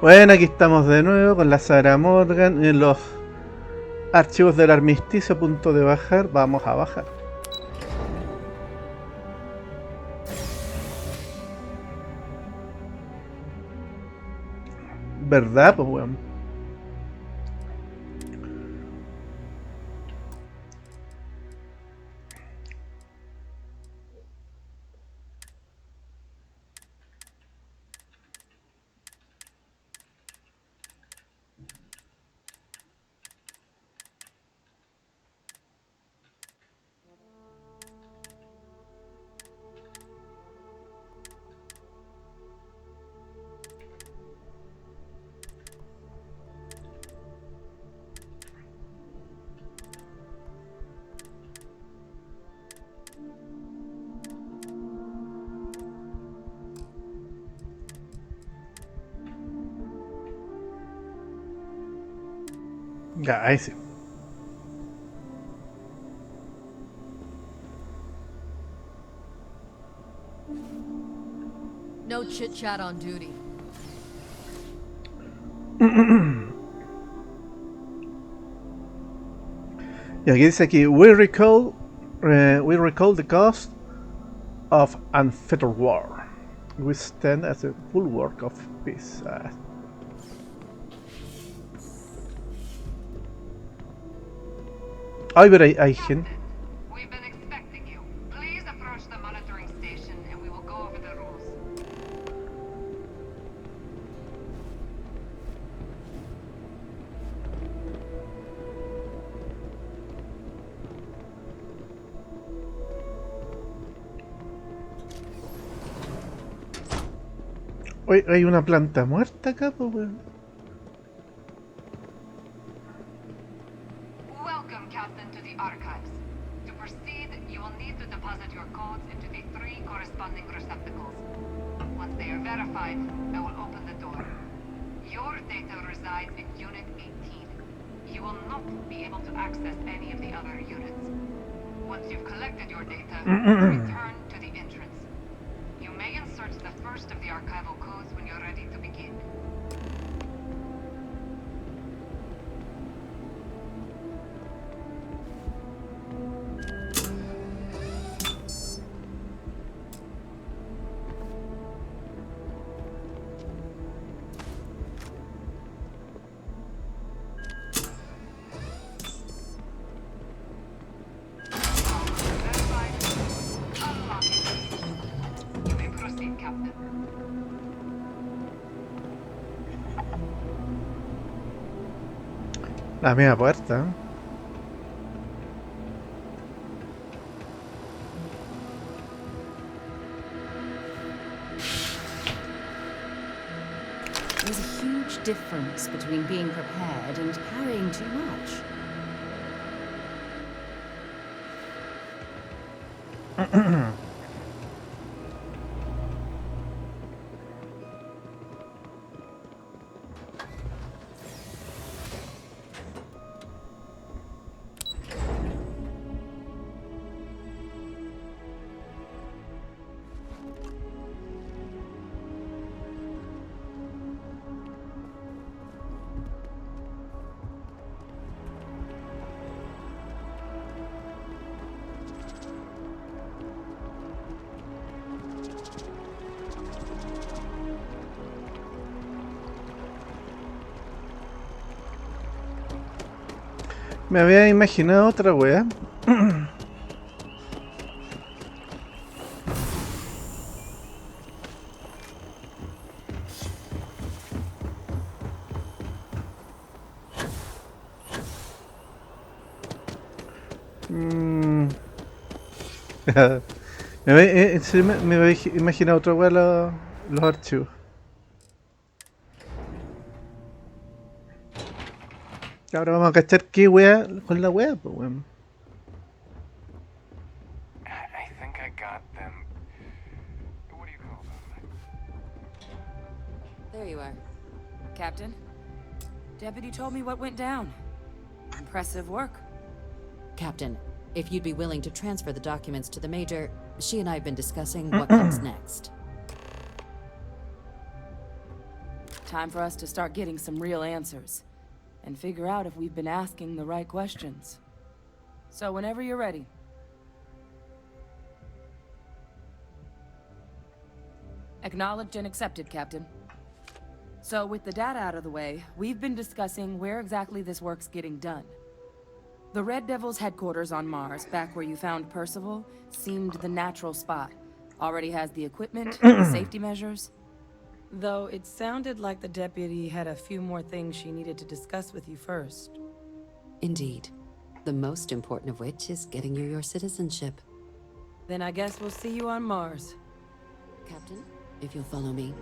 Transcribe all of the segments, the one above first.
Bueno, aquí estamos de nuevo con la Sarah Morgan en los archivos del armisticio a punto de bajar. Vamos a bajar. ¿Verdad? Pues weón. Ya, ahí sí. No chit chat on duty. Y aquí dice aquí, we recall the cost of unfettered war. We stand as a bulwark of peace. Ay, pero hay gente. We've been expecting you. Please approach the monitoring station and we will go over the rules. Oye, hay una planta muerta acá, pues weón. Welcome, Captain, to the archives. To proceed, you will need to deposit your codes into the 3 corresponding receptacles. Once they are verified, I will open the door. Your data resides in Unit 18. You will not be able to access any of the other units. Once you've collected your data, return to the entrance. You may insert the first of the archival codes when you're ready to begin. Verified. Unlock it. You may proceed, Captain. La media puerta. There's a huge difference between being prepared and carrying too much. Me había imaginado otra wea. Sí, me había imaginado otra wea los archivos. Ahora vamos a cachar qué wea con la wea, pues weón. I think I got them. What do you call them? There you are. Captain? Deputy told me what went down. Impressive work. Captain, if you'd be willing to transfer the documents to the Major, she and I have been discussing what comes next. Time for us to start getting some real answers. And figure out if we've been asking the right questions. So whenever you're ready. Acknowledged and accepted, Captain. So with the data out of the way, we've been discussing where exactly this work's getting done. The Red Devil's headquarters on Mars, back where you found Percival, seemed the natural spot. Already has the equipment, the safety measures. Though it sounded like the deputy had a few more things she needed to discuss with you first. Indeed. The most important of which is getting you your citizenship. Then I guess we'll see you on Mars. Captain, if you'll follow me.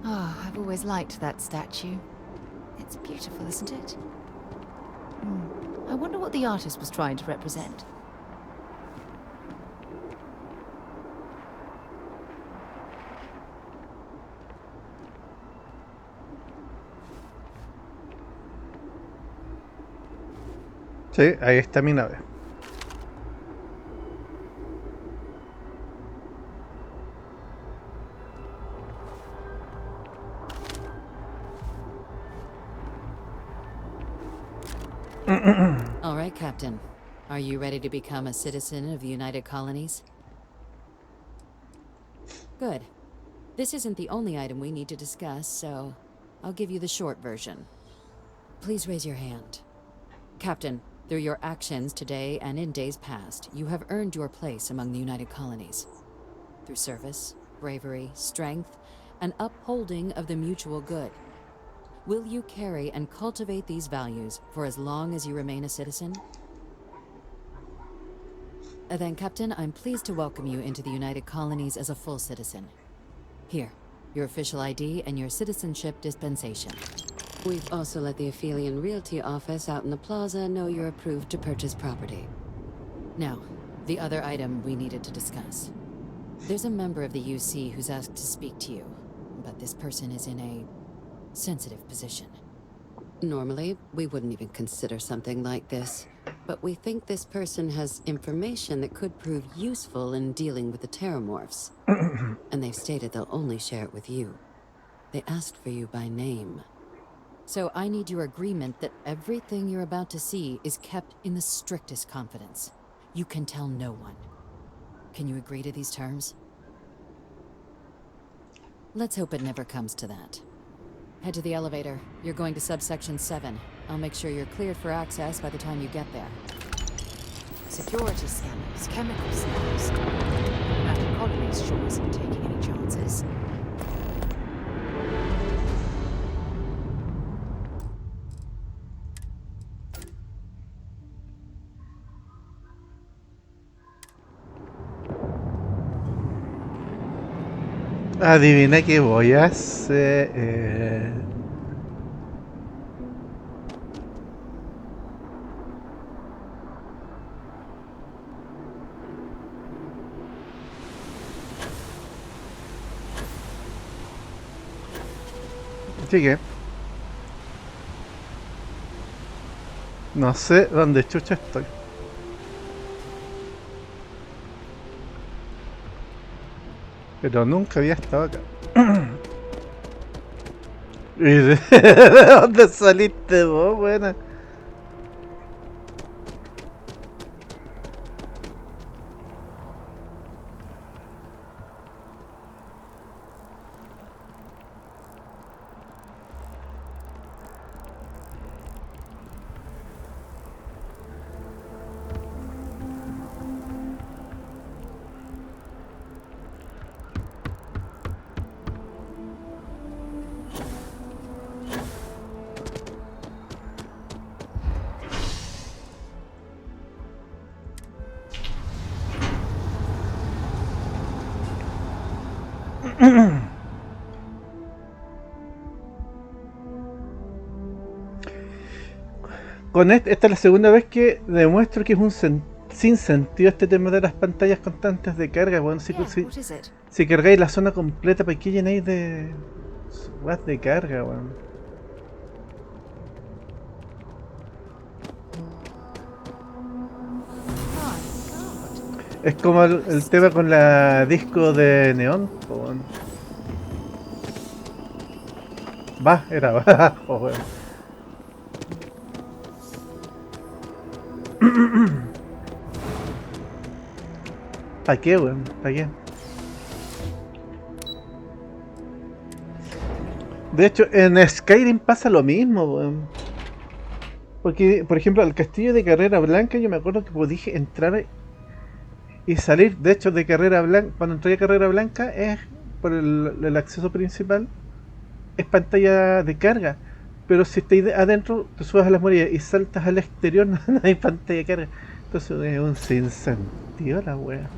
Oh, I've always liked that statue. It's beautiful, isn't it? I wonder what the artist was trying to represent. Sí, ahí está mi nave. All right, Captain. Are you ready to become a citizen of the United Colonies? Good. This isn't the only item we need to discuss, so I'll give you the short version. Please raise your hand. Captain, through your actions today and in days past, you have earned your place among the United Colonies. Through service, bravery, strength, and upholding of the mutual good. Will you carry and cultivate these values for as long as you remain a citizen? Then, Captain, I'm pleased to welcome you into the United Colonies as a full citizen. Here, your official ID and your citizenship dispensation. We've also let the Aphelion Realty office out in the plaza know you're approved to purchase property. Now, the other item we needed to discuss. There's a member of the UC who's asked to speak to you, but this person is in a sensitive position. Normally, we wouldn't even consider something like this, but we think this person has information that could prove useful in dealing with the Terramorphs. And they've stated they'll only share it with you. They asked for you by name. So I need your agreement that everything you're about to see is kept in the strictest confidence. You can tell no one. Can you agree to these terms? Let's hope it never comes to that. Head to the elevator. You're going to subsection 7. I'll make sure you're cleared for access by the time you get there. Security scanners, chemical scanners. United Colonies sure isn't taking any chances. Adivina qué voy a hacer. Sigue. No sé dónde chucha estoy. Pero nunca había estado acá. ¿Y de dónde saliste vos, buena? Con esta es la segunda vez que demuestro que es un sin sentido este tema de las pantallas constantes de carga. Bueno, Yeah, what is it? si cargáis la zona completa, ¿para qué llenáis de watts de carga, weón? Es como el tema con la disco de neón, po, weón. Va, era abajo, weón. ¿Para qué, weón? ¿Para qué? De hecho, en Skyrim pasa lo mismo, weón. Porque, por ejemplo, al castillo de Carrera Blanca yo me acuerdo que podía entrar y salir. De hecho, de Carrera Blanca, cuando entré a Carrera Blanca es por el acceso principal, es pantalla de carga. Pero si estáis adentro, te subes a las murallas y saltas al exterior, no hay pantalla de carga. Entonces es un sinsentido la wea.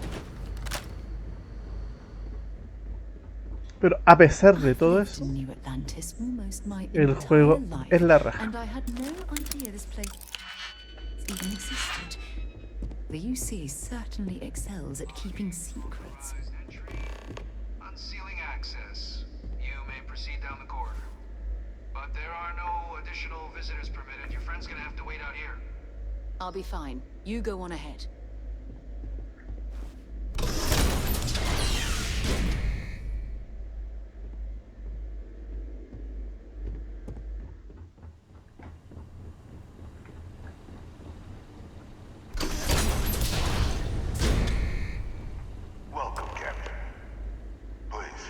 Pero a pesar de todo eso, el juego es la raja. The UC certainly excels at keeping secrets. Unsealing access. You may proceed down the corridor. But there are no additional visitors permitted. Your friend's gonna have to wait out here. I'll be fine. You go on ahead. Welcome, Captain. Please,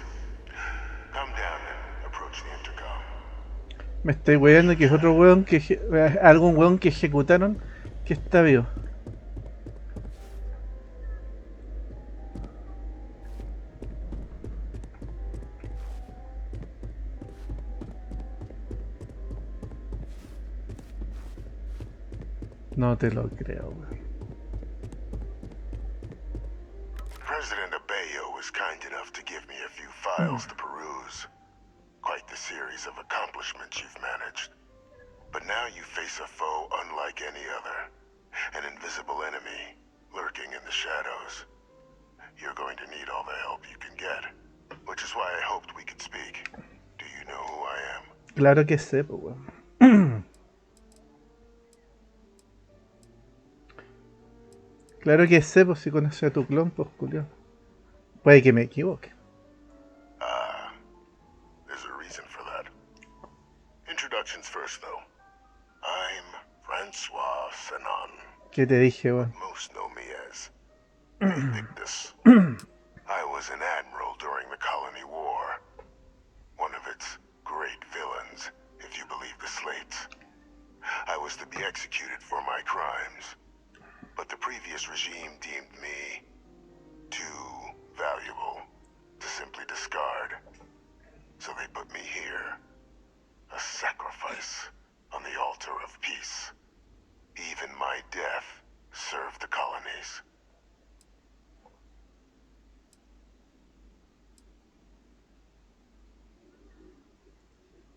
come down and approach the intercom. Me estoy weando que es otro weón que algún weón que ejecutaron que está vivo. No te lo creo, weón. President Abeyo was kind enough to give me a few files to peruse. Quite the series of accomplishments you've managed. But now you face a foe unlike any other. An invisible enemy, lurking in the shadows. You're going to need all the help you can get. Which is why I hoped we could speak. Do you know who I am? Claro que sé, pues weón. Claro que sé, pues si conoces a tu clon, pues Julio. Puede que me equivoque. There's a reason for that. Introductions first, though. I'm Francois Sanon. ¿Qué te dije, weón? Most know me as Invictus. I was an admiral during the Colony War. One of its great villains, if you believe the slates. I was to be executed for my crimes. But the previous regime deemed me too valuable to simply discard. So they put me here, a sacrifice on the altar of peace. Even my death served the colonies.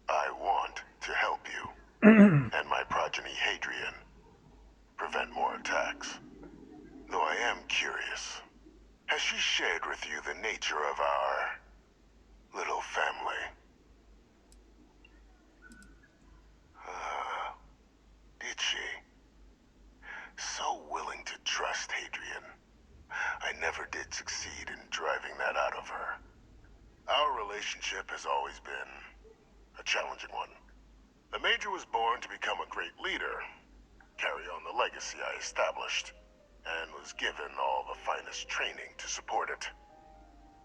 I want to help you, and my progeny Hadrian, prevent more attacks. Though I am curious, has she shared with you the nature of our little family? Did she? So willing to trust Hadrian. I never did succeed in driving that out of her. Our relationship has always been a challenging one. The Major was born to become a great leader, carry on the legacy I established, and was given all the finest training to support it.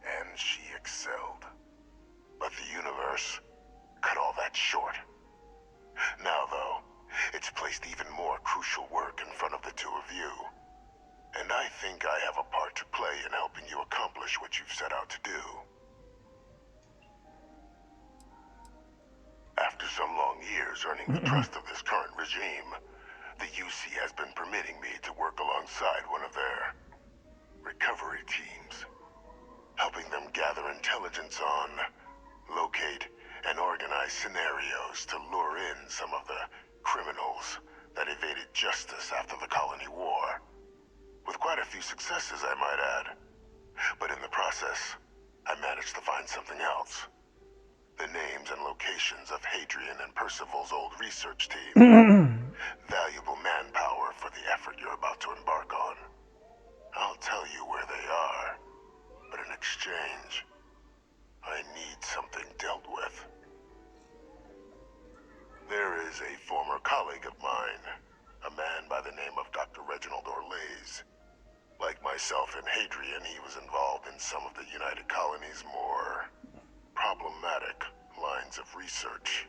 And she excelled. But the universe cut all that short. Now, though, it's placed even more crucial work in front of the two of you. And I think I have a part to play in helping you accomplish what you've set out to do. After some long years earning the trust of this current regime, the UC has been permitting me to work alongside one of their recovery teams. helping them gather intelligence on, locate, and organize scenarios to lure in some of the criminals that evaded justice after the colony war. With quite a few successes, I might add. But in the process, I managed to find something else. The names and locations of Hadrian and Percival's old research team. Valuable manpower for the effort you're about to embark on. I'll tell you where they are, but in exchange, I need something dealt with. There is a former colleague of mine, a man by the name of Dr. Reginald Orlaise. Like myself and Hadrian, he was involved in some of the United Colonies' more problematic lines of research.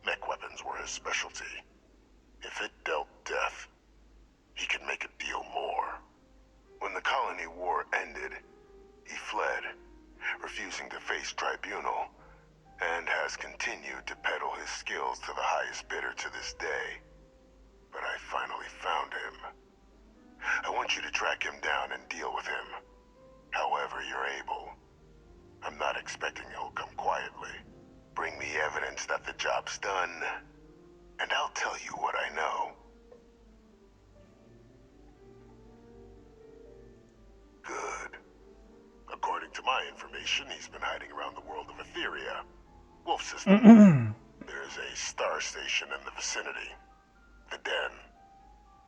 Mech weapons were his specialty. If it dealt death, he could make a deal more. When the colony war ended, he fled, refusing to face tribunal, and has continued to peddle his skills to the highest bidder to this day. But I finally found him. I want you to track him down and deal with him, however you're able. I'm not expecting he'll come quietly. Bring me evidence that the job's done, and I'll tell you what I know. Good. According to my information, he's been hiding around the world of Etheria. Wolf system. There's a star station in the vicinity. The Den.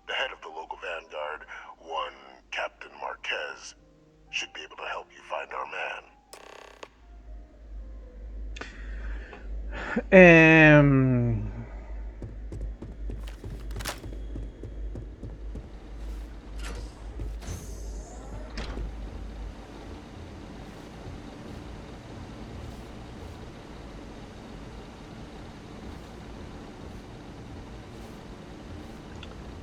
The head of the local vanguard, one Captain Marquez, should be able to help you find our man.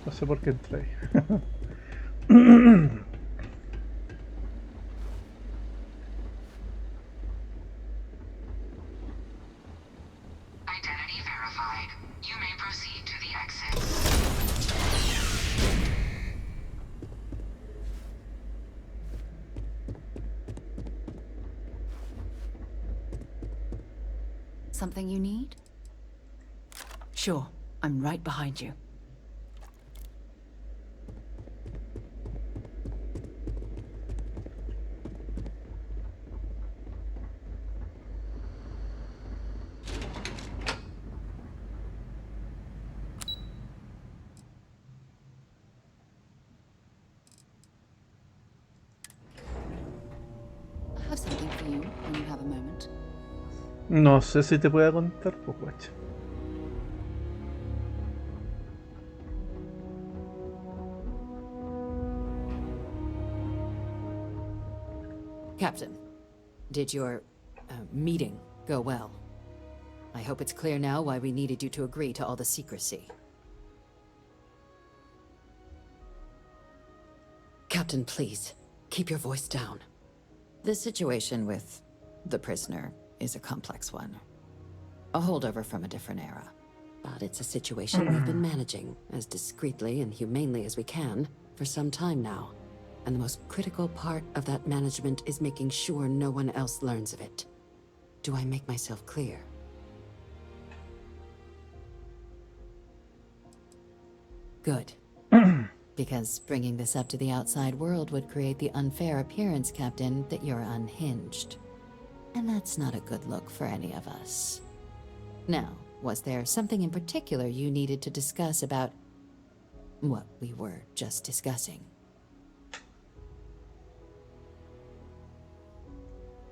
No sé por qué entré ahí. Identity verified. You may proceed to the exit. Something you need? Sure, I'm right behind you. I have something for you when you have a moment. No sé si te pueda contar, pues guacha. Captain, did your meeting go well? I hope it's clear now why we needed you to agree to all the secrecy. Captain, please, keep your voice down. The situation with the prisoner is a complex one. A holdover from a different era. But it's a situation we've been managing as discreetly and humanely as we can for some time now. And the most critical part of that management is making sure no one else learns of it. Do I make myself clear? Good. Because bringing this up to the outside world would create the unfair appearance, Captain, that you're unhinged. And that's not a good look for any of us. Now, was there something in particular you needed to discuss about what we were just discussing?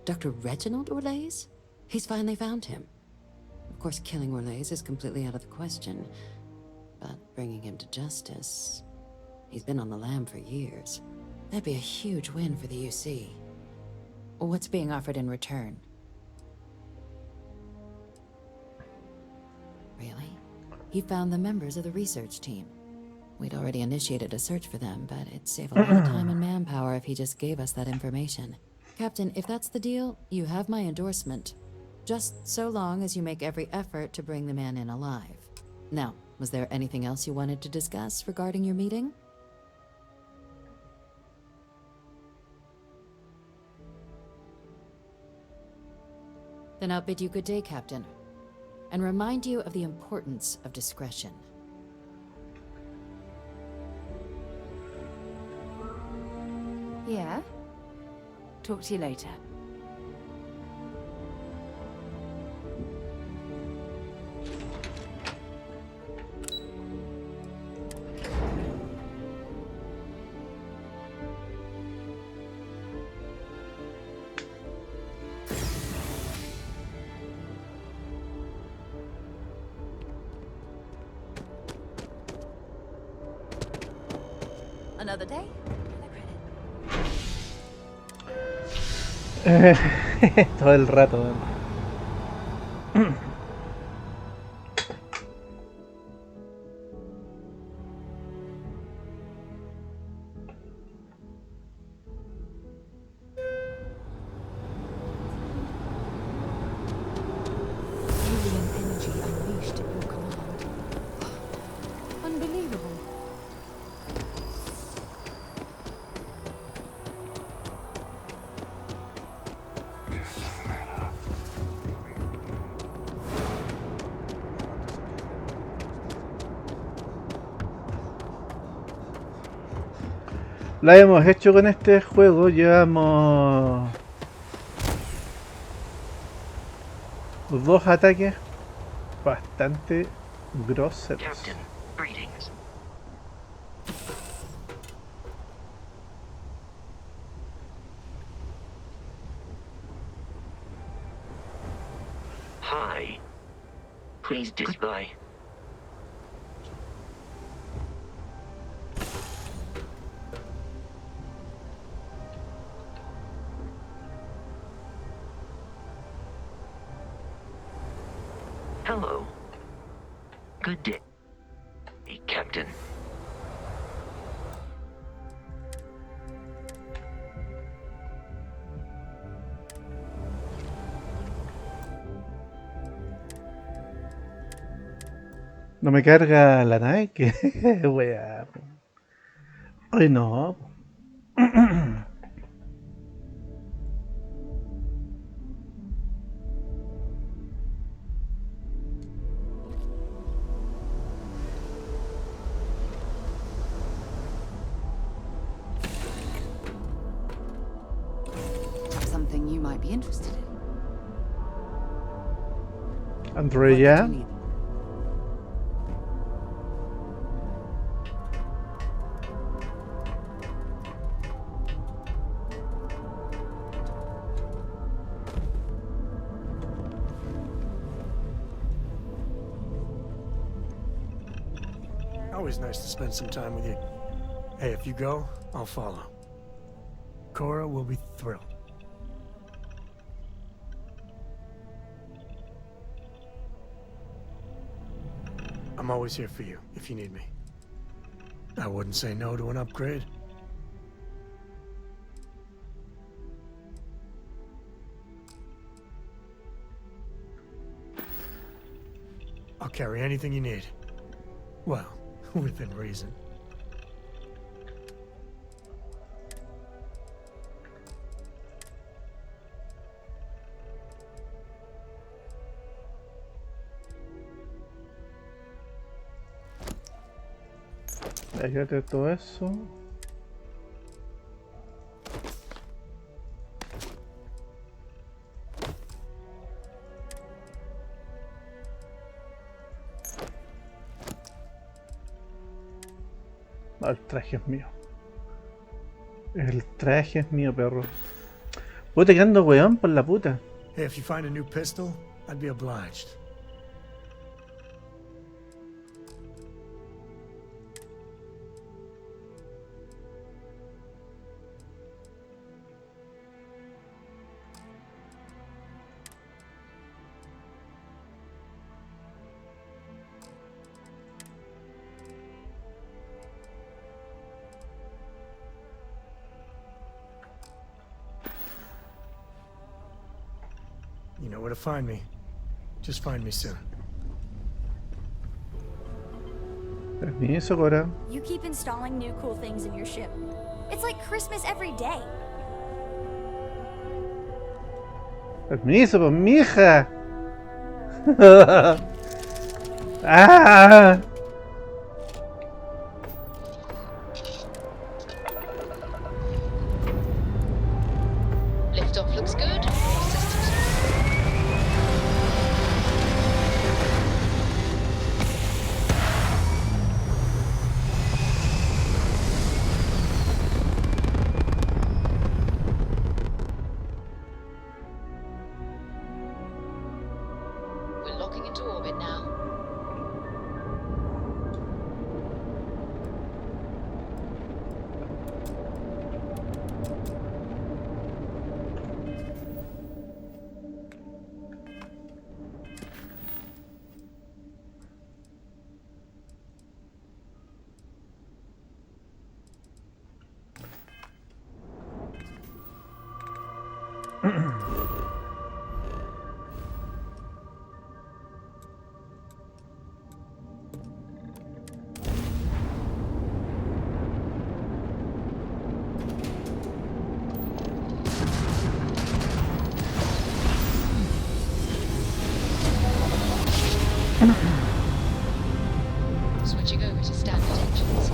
Dr. Reginald Orlaise? He's finally found him. Of course, killing Orlaise is completely out of the question. But bringing him to justice... He's been on the lam for years. That'd be a huge win for the UC. What's being offered in return? Really? He found the members of the research team. We'd already initiated a search for them, but it'd save a lot of time and manpower if he just gave us that information. Captain, if that's the deal, you have my endorsement. Just so long as you make every effort to bring the man in alive. Now, was there anything else you wanted to discuss regarding your meeting? Then I'll bid you good day, Captain, and remind you of the importance of discretion. Yeah? Talk to you later. Another day, Todo el rato, weón. Alien energy unleashed at your command. Unbelievable. La hemos hecho con este juego, llevamos 2 ataques bastante groseros. Captain, greetings. Hi. Please goodbye. Hello. Good day, Captain. No me carga la nave, que wea. Ay no. Something you might be interested in. Andrea. What do you need? Always nice to spend some time with you. Hey, if you go, I'll follow. Cora will be thrilled. I'm always here for you, if you need me. I wouldn't say no to an upgrade. I'll carry anything you need. Well, within reason. Llévate todo eso. No, el traje es mío. El traje es mío, perro. Puta, que ando weón por la puta. Hey, if you find a new pistol, I'd be obliged. You know where to find me. Just find me soon. Permiso, Cora. You keep installing new cool things in your ship. It's like Christmas every day. Permiso, pues mi hija. ¡Ah! Liftoff looks good. Systems. We're locking into orbit now. Switching over to standard engines.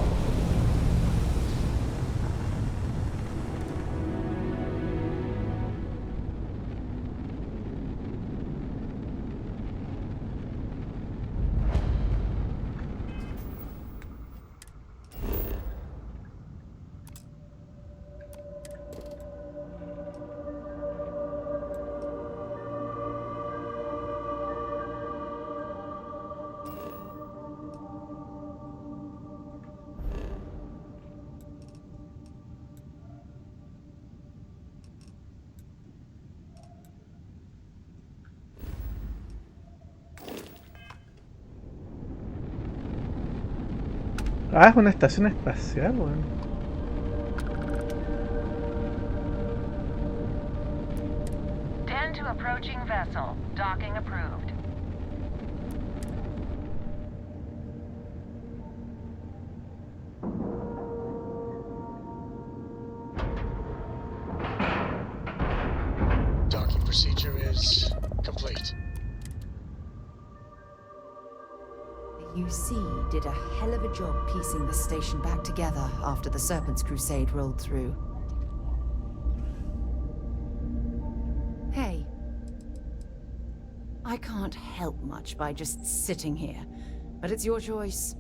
Ah, es una estación espacial, weón. Tend to approaching vessel. Docking approved. Docking procedure is complete. The UC did a hell of a job piecing the station back together after the Serpent's Crusade rolled through. Hey. I can't help much by just sitting here, but it's your choice.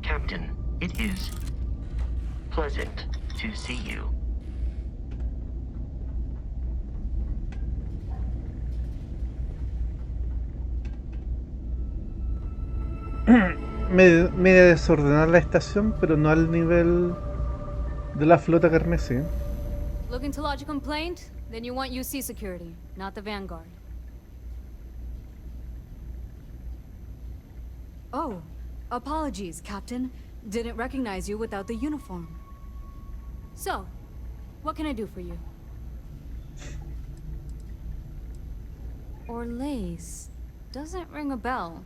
Captain, it is pleasant to see you. Media desordenada la estación, pero no al nivel de la flota carmesí. Looking to lodge a complaint? Then you want UC security, not the Vanguard. Oh, apologies, Captain. Didn't recognize you without the uniform. So, what can I do for you? Orlace. Doesn't ring a bell.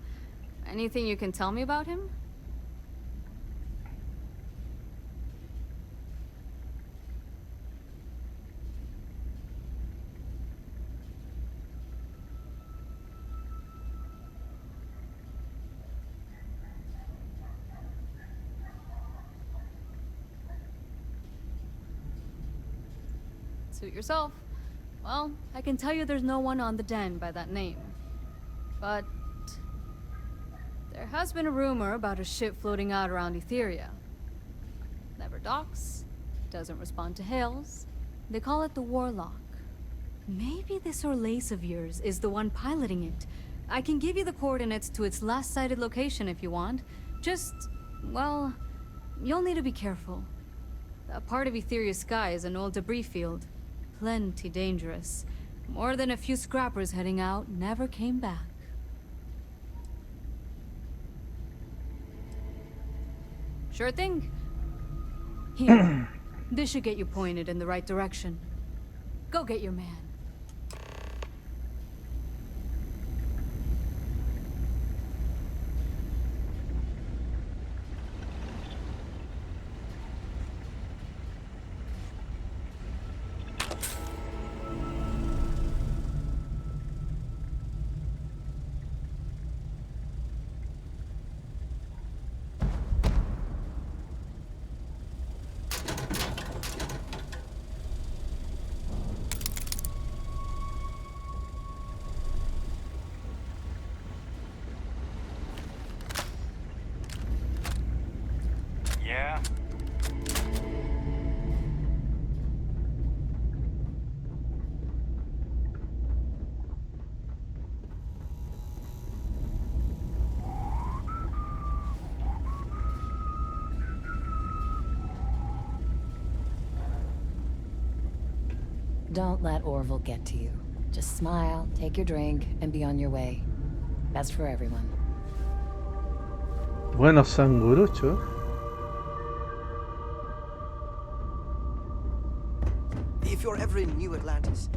Anything you can tell me about him? Suit yourself. Well, I can tell you there's no one on the den by that name. But there has been a rumor about a ship floating out around Etheria. Never docks, doesn't respond to hails. They call it the Warlock. Maybe this Orlace of yours is the one piloting it. I can give you the coordinates to its last sighted location if you want. Just, well, you'll need to be careful. That part of Etheria's sky is an old debris field. Plenty dangerous. More than a few scrappers heading out never came back. Sure thing. Here. This should get you pointed in the right direction. Go get your man. Don't let Orville get to you. Just smile, take your drink, and be on your way. Best for everyone. Buenos sanguruchos. If you're ever in New Atlantis,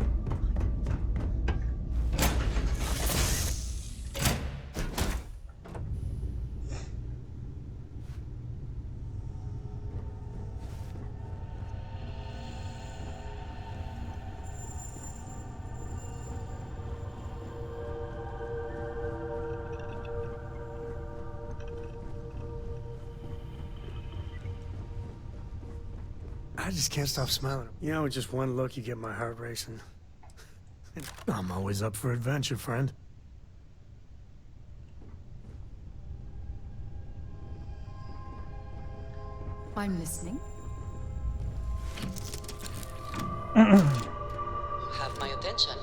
I just can't stop smiling. You know, with just one look, you get my heart racing. And I'm always up for adventure, friend. I'm listening. Have my attention.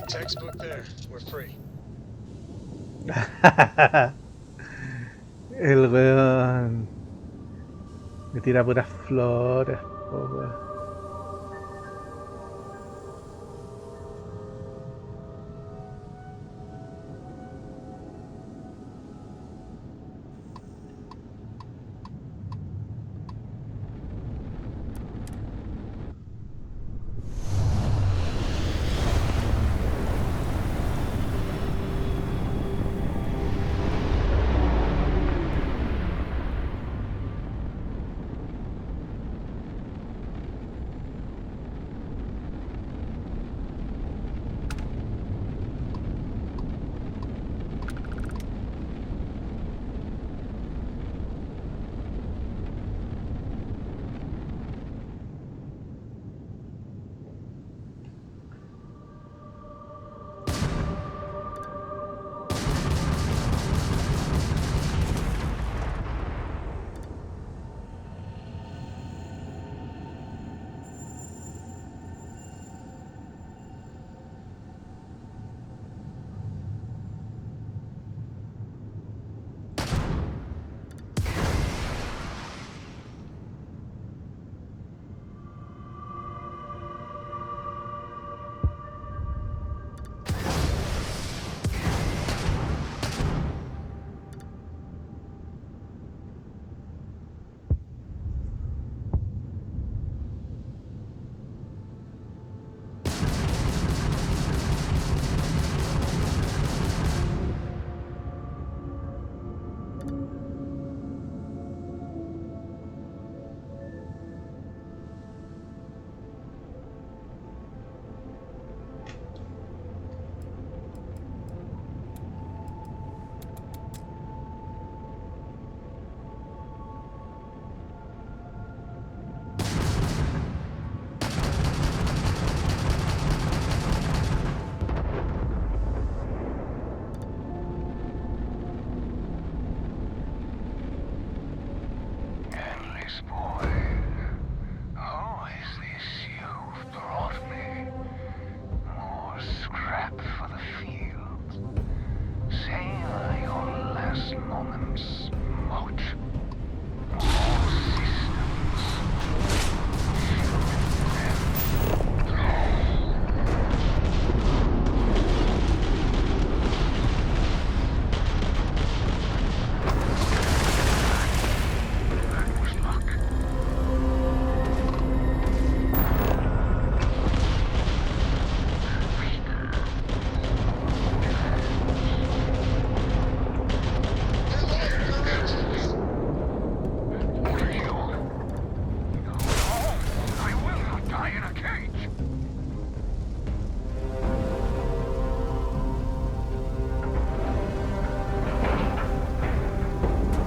Textbook there. We're free. El weón me tira puras flores, po, weón.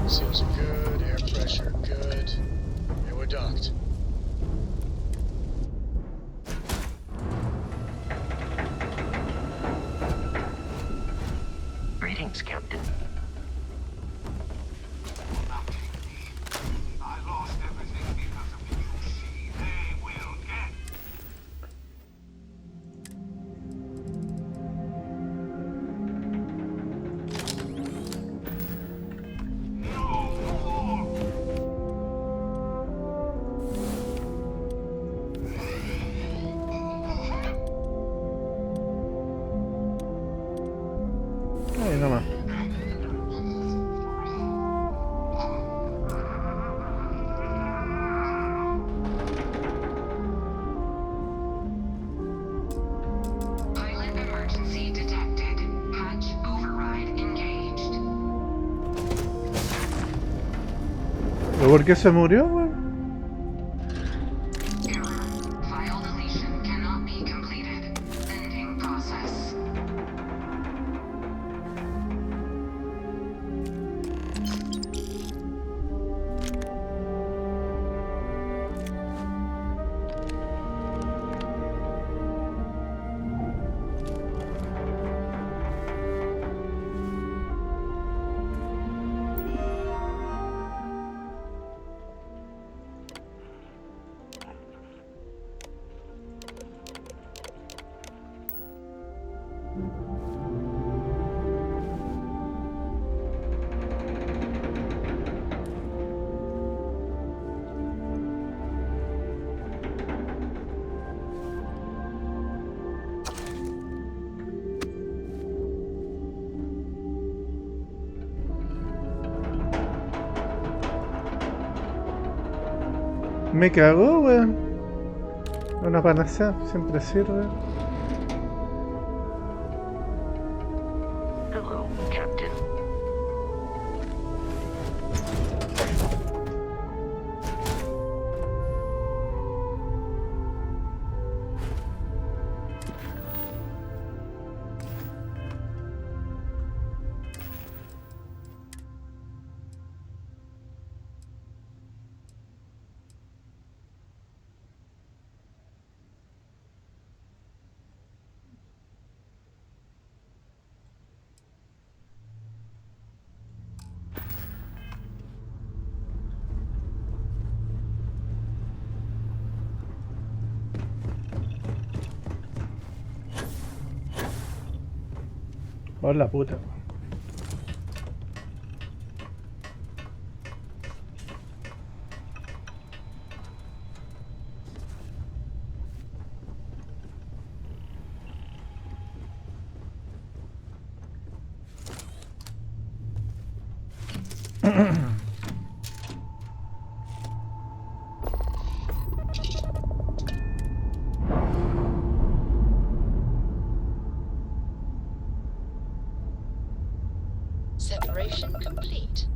Seals are good, air pressure good. And we're docked. Greetings, Captain. I lost everything because of the UC. They will get. Venga más. Pilot emergency detected. Hatch override engaged. ¿Pero por qué se murió, weón? Error. File deletion cannot be completed. Ending process. Me cagó, weón. Una panacea siempre sirve. Hello, Captain. Por la puta. Separation complete.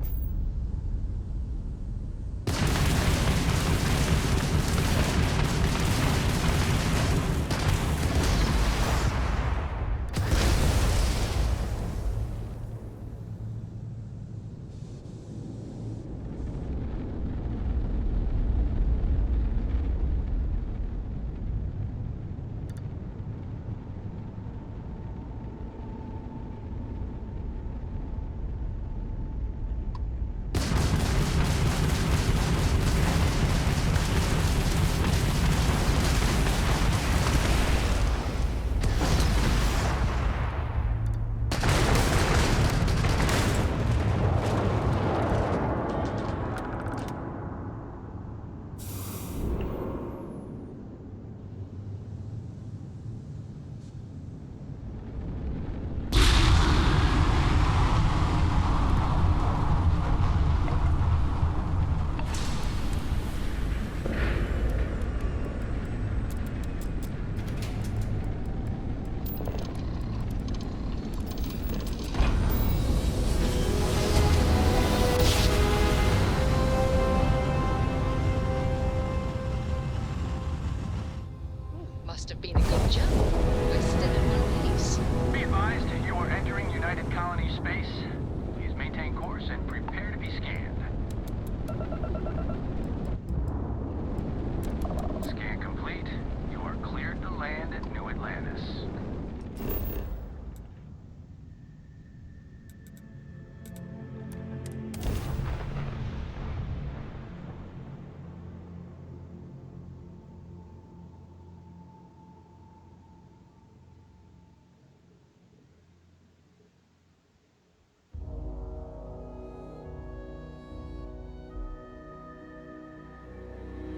Must have been a good jump. We're still in one piece. Be advised, you are entering United Colonies space. Please maintain course and prepare to be scanned. Scan complete. You are cleared to land at New Atlantis.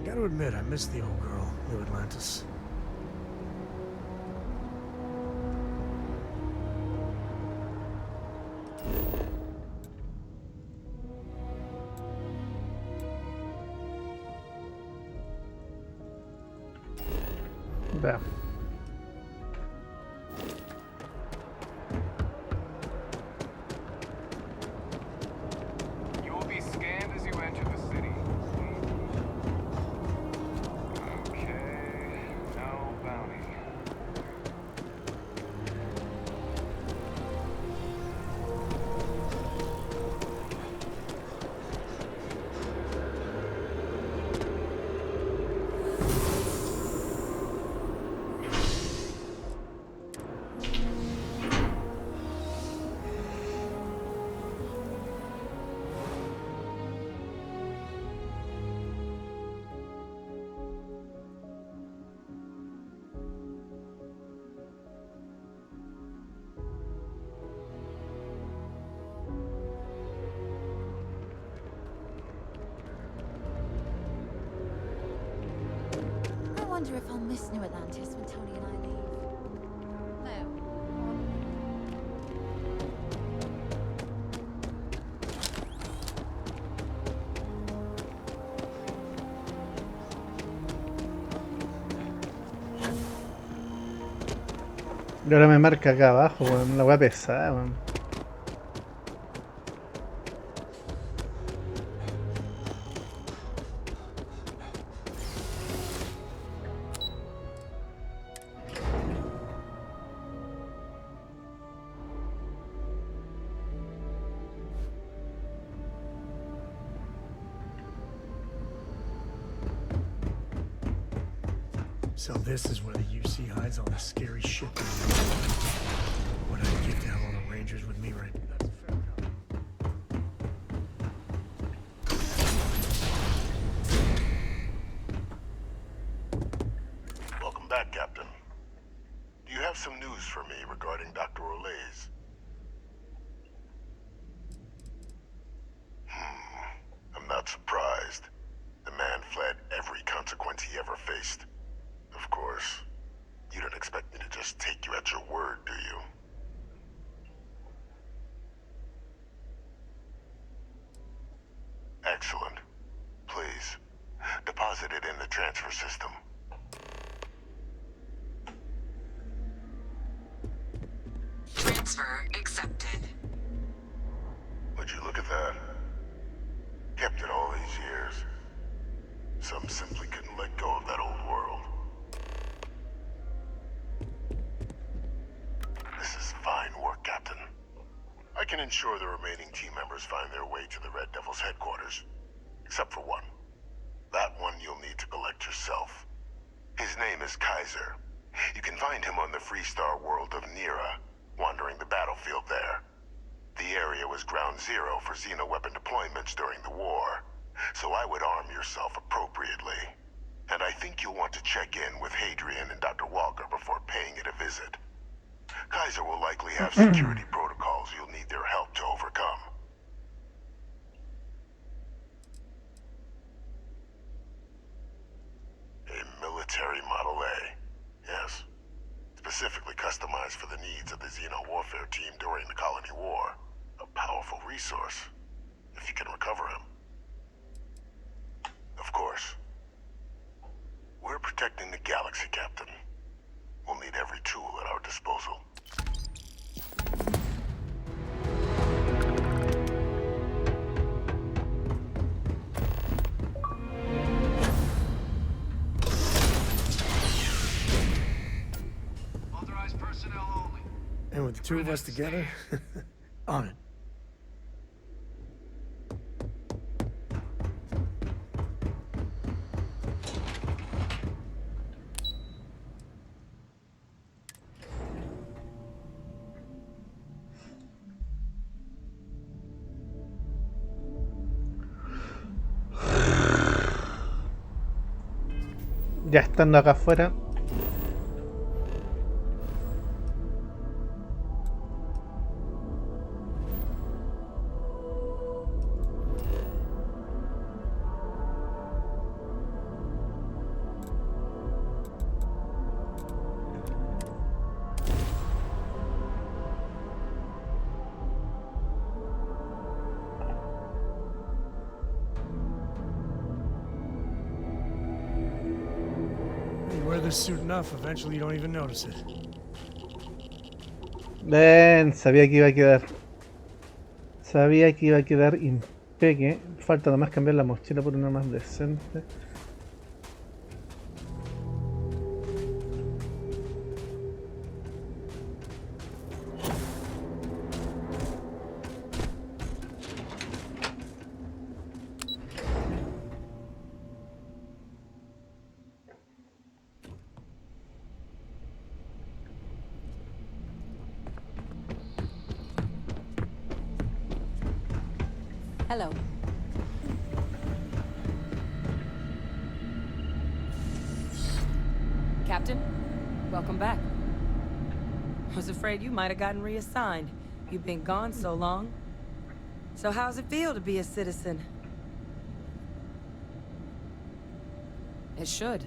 Gotta admit, I miss the old girl, New Atlantis. Ya. You will be scanned as you enter the city. Okay, no bounty. I wonder if I'll miss New Atlantis when Tony and I leave. No. Y ahora me marca acá abajo, weón. La weá pesada, weón. So this is where the UC hides all the scary shit. What I'd give to have all the Rangers with me right now. That's a fair comment. Welcome back, Captain. Do you have some news for me regarding Dr. Olays? I'm not surprised. The man fled every consequence he ever faced. Of course, you don't expect me to just take you at your word, do you? Excellent. Please, deposit it in the transfer system. Transfer accepted. Would you look at that? Kept it all these years. Some simply couldn't let go of that old world. This is fine work, Captain. I can ensure the remaining team members find their way to the Red Devil's headquarters. Except for one. That one you'll need to collect yourself. His name is Kaiser. You can find him on the Freestar world of Nira, wandering the battlefield there. The area was ground zero for xeno-weapon deployments during the war, so I would arm yourself appropriately. And I think you'll want to check in with Hadrian and Dr. Walker before paying it a visit. Kaiser will likely have security protocols you'll need their help to overcome. A military Model A, yes. Specifically customized for the needs of the Xeno warfare team during the Colony War. A powerful resource, if you can recover him. Of course. We're protecting the galaxy, Captain. We'll need every tool at our disposal. Authorized personnel only. And with the two of us together, on it. Ya estando acá afuera. this suit enough, eventually you don't even notice it. Ven, sabía que iba a quedar. Sabía que iba a quedar impeque. Falta nomás cambiar la mochila por una más decente. Hello. Captain, welcome back. Was afraid you might have gotten reassigned. You've been gone so long. So how's it feel to be a citizen? It should.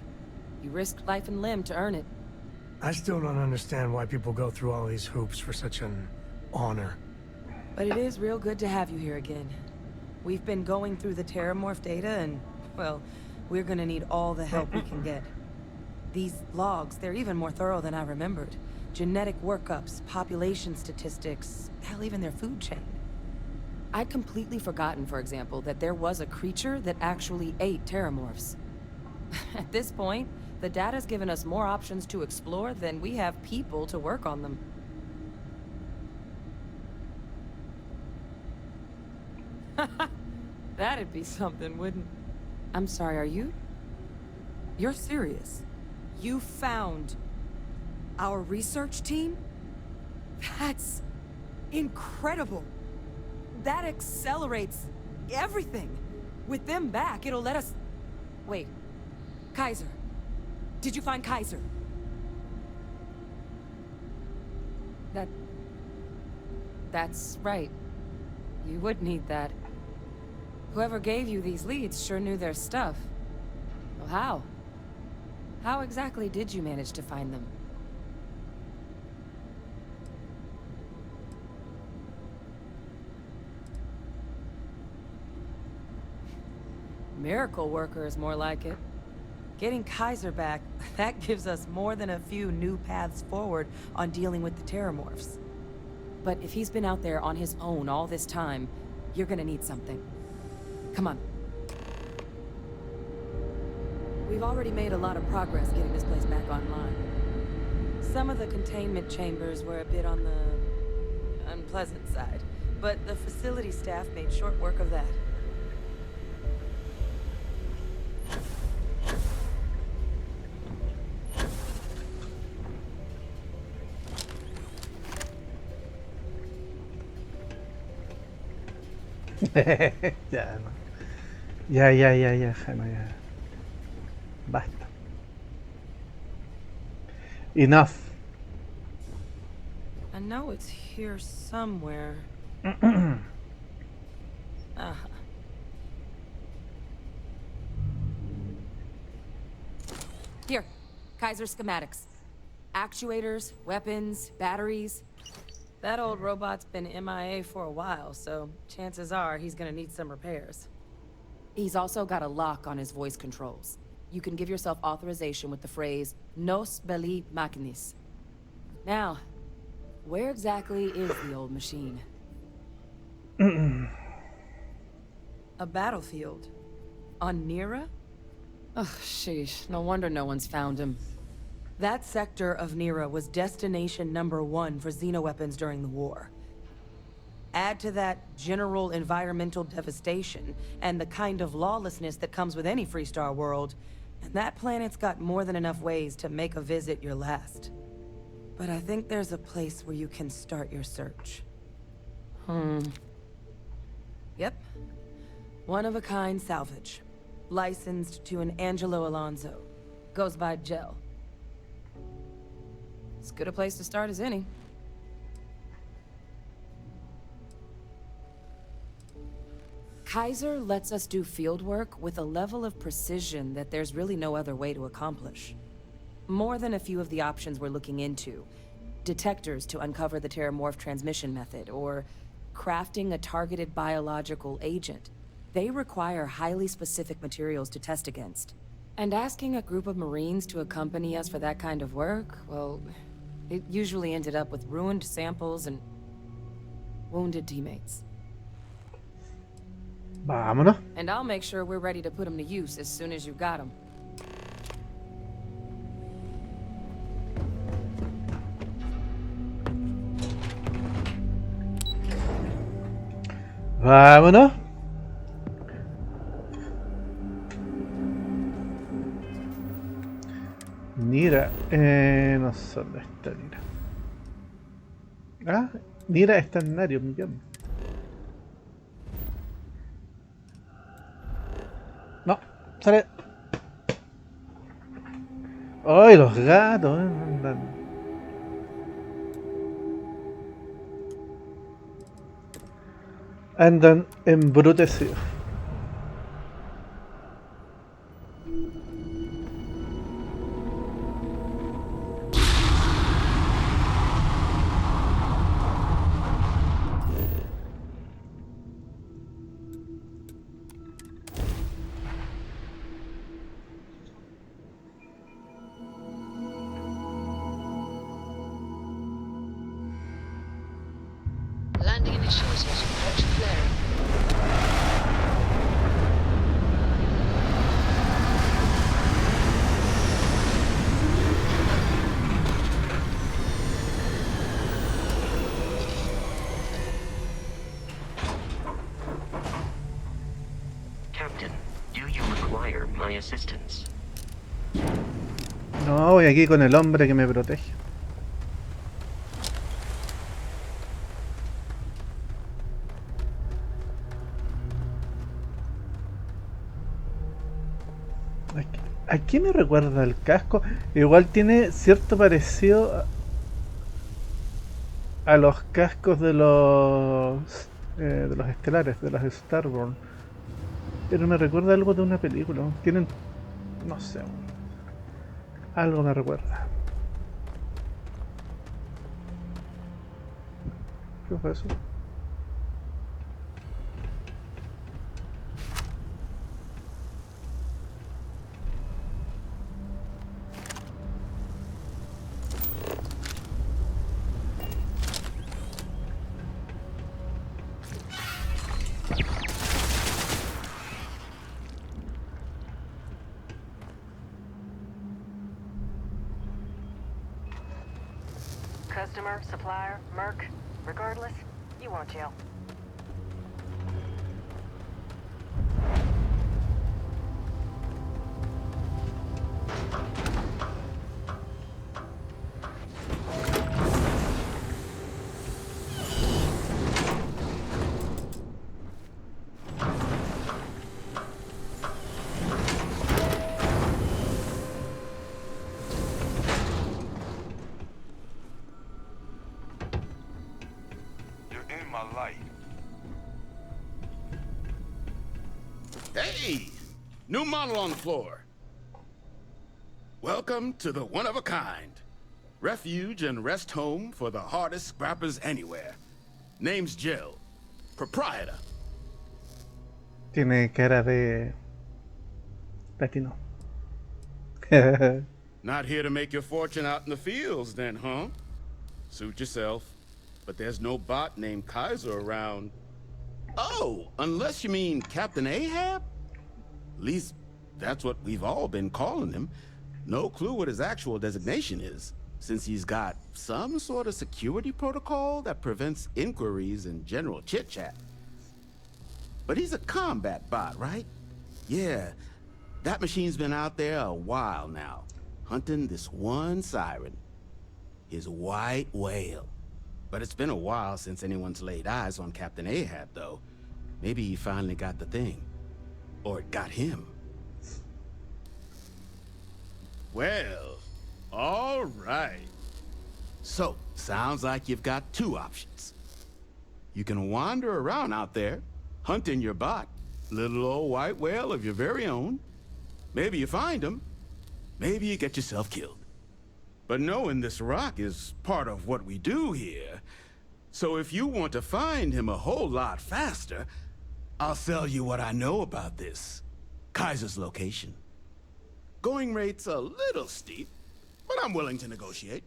You risked life and limb to earn it. I still don't understand why people go through all these hoops for such an honor. But it is real good to have you here again. We've been going through the Terramorph data and, well, we're gonna need all the help we can get. These logs, they're even more thorough than I remembered. Genetic workups, population statistics, hell, even their food chain. I'd completely forgotten, for example, that there was a creature that actually ate Terramorphs. At this point, the data's given us more options to explore than we have people to work on them. That'd be something, wouldn't... I'm sorry, are you? You're serious? You found our research team? That's incredible. That accelerates everything. With them back, it'll let us... Wait. Kaiser. Did you find Kaiser? That's right. You would need that. Whoever gave you these leads sure knew their stuff. Well, how? How exactly did you manage to find them? Miracle worker is more like it. Getting Kaiser back, that gives us more than a few new paths forward on dealing with the Terramorphs. But if he's been out there on his own all this time, you're gonna need something. Come on. We've already made a lot of progress getting this place back online. Some of the containment chambers were a bit on the unpleasant side, but the facility staff made short work of that. Ya, no. Ya, Jaime, ya. Basta. Enough. I know it's here somewhere. Here, Kaiser schematics. Actuators, weapons, batteries. That old robot's been MIA for a while, so chances are he's gonna need some repairs. He's also got a lock on his voice controls. You can give yourself authorization with the phrase, Nos belli machinis. Now, where exactly is the old machine? A battlefield. On Nira? Oh, sheesh. No wonder no one's found him. That sector of Nira was destination #1 for xenoweapons during the war. Add to that general environmental devastation and the kind of lawlessness that comes with any Freestar world, and that planet's got more than enough ways to make a visit your last. But I think there's a place where you can start your search. Yep. One-of-a-kind salvage. Licensed to an Angelo Alonso. Goes by Gel. As good a place to start as any. Kaiser lets us do field work with a level of precision that there's really no other way to accomplish. More than a few of the options we're looking into. Detectors to uncover the Terramorph transmission method, or crafting a targeted biological agent. They require highly specific materials to test against. And asking a group of Marines to accompany us for that kind of work, well, it usually ended up with ruined samples and wounded teammates. Vámonos. And I'll make sure we're ready to put them to use as soon as you've got them. Vámonos. Nira, no sé dónde está Nira. Ah, Nira está en Nario, bien. No, sale. ¡Ay, los gatos! Andan embrutecidos. Landing initiated. Watch flaring. Captain, do you require my assistance? No, voy aquí con el hombre que me protege. ¿A qué me recuerda el casco? Igual tiene cierto parecido a los cascos de los estelares, de las Starborn. Pero me recuerda algo de una película. Tienen, no sé, algo me recuerda. ¿Qué fue eso? Customer, supplier, merc, regardless, you won't jail. Hey! New model on the floor. Welcome to the one-of-a-kind. Refuge and rest home for the hardest scrappers anywhere. Name's Jill. Proprietor. Tiene cara de latino. Not here to make your fortune out in the fields then, huh? Suit yourself. But there's no bot named Kaiser around. Oh, unless you mean Captain Ahab? At least, that's what we've all been calling him. No clue what his actual designation is, since he's got some sort of security protocol that prevents inquiries and general chit-chat. But he's a combat bot, right? Yeah, that machine's been out there a while now, hunting this one siren. His white whale. But it's been a while since anyone's laid eyes on Captain Ahab, though. Maybe he finally got the thing. Or it got him. Well, all right. So, sounds like you've got two options. You can wander around out there, hunting your bot, little old white whale of your very own. Maybe you find him. Maybe you get yourself killed. But knowing this rock is part of what we do here. So if you want to find him a whole lot faster, I'll sell you what I know about this. Kaiser's location. Going rate's a little steep, but I'm willing to negotiate.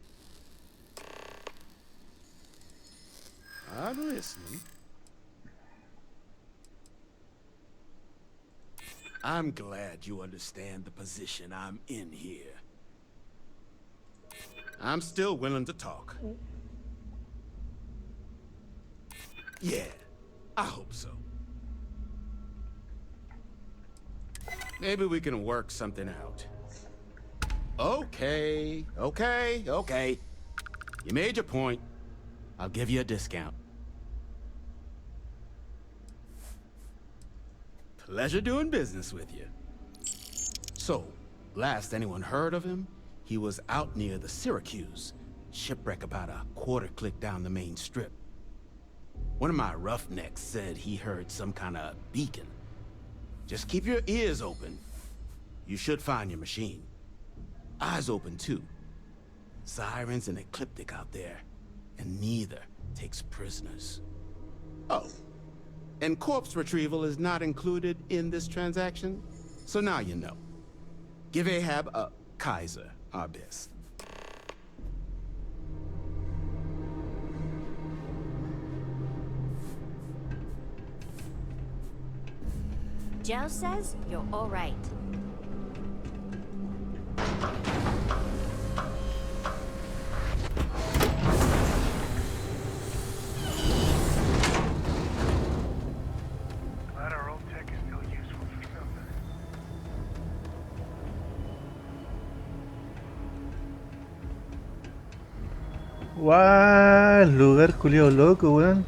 I'm listening. I'm glad you understand the position I'm in here. I'm still willing to talk. Yeah, I hope so. Maybe we can work something out. Okay. You made your point. I'll give you a discount. Pleasure doing business with you. So, last anyone heard of him, he was out near the Syracuse. Shipwreck about a quarter click down the main strip. One of my roughnecks said he heard some kind of beacon. Just keep your ears open. You should find your machine. Eyes open too. Sirens and ecliptic out there, and neither takes prisoners. Oh, and corpse retrieval is not included in this transaction, so now you know. Give Ahab a Kaiser our best. Joe says you're all right. Glad our old tech is still useful for something. ¡Guau! Lugar culiao loco, weón.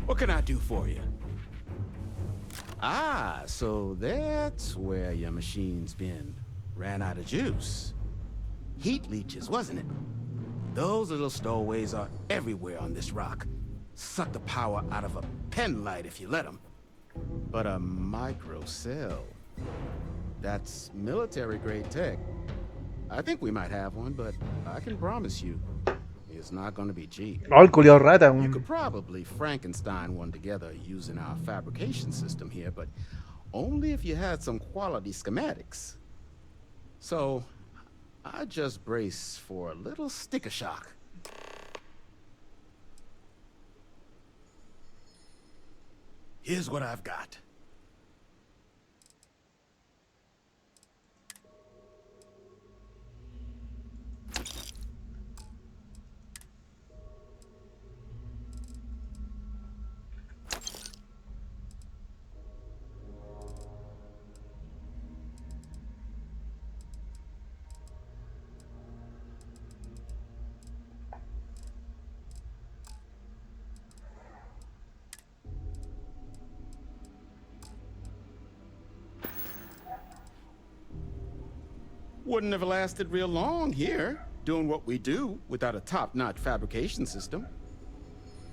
What can I do for you? Ah, so that's where your machine's been. Ran out of juice. Heat leeches, wasn't it? Those little stowaways are everywhere on this rock. Suck the power out of a pen light if you let them. But a micro cell. That's military-grade tech. I think we might have one, but I can promise you, it's not going to be cheap. Oh, el culiao rata. You could probably Frankenstein one together using our fabrication system here, but only if you had some quality schematics. So, I just brace for a little sticker shock. Here's what I've got. Wouldn't have lasted real long here, doing what we do without a top-notch fabrication system.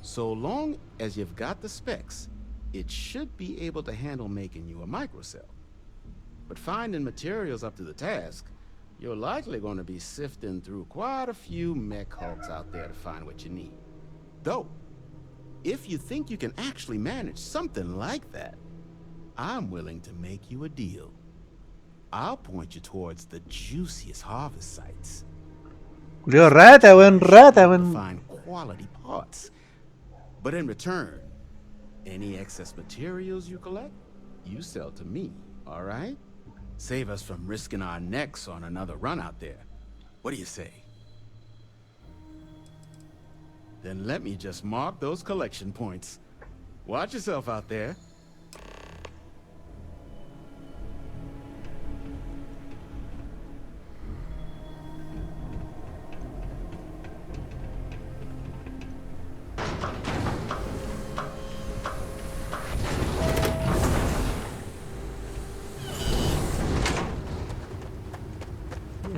So long as you've got the specs, it should be able to handle making you a microcell. But finding materials up to the task, you're likely going to be sifting through quite a few mech hulks out there to find what you need. Though, if you think you can actually manage something like that, I'm willing to make you a deal. I'll point you towards the juiciest harvest sites. Culiao rata, weón, rata, weón. Find quality parts. But in return, any excess materials you collect, you sell to me, all right? Save us from risking our necks on another run out there. What do you say? Then let me just mark those collection points. Watch yourself out there.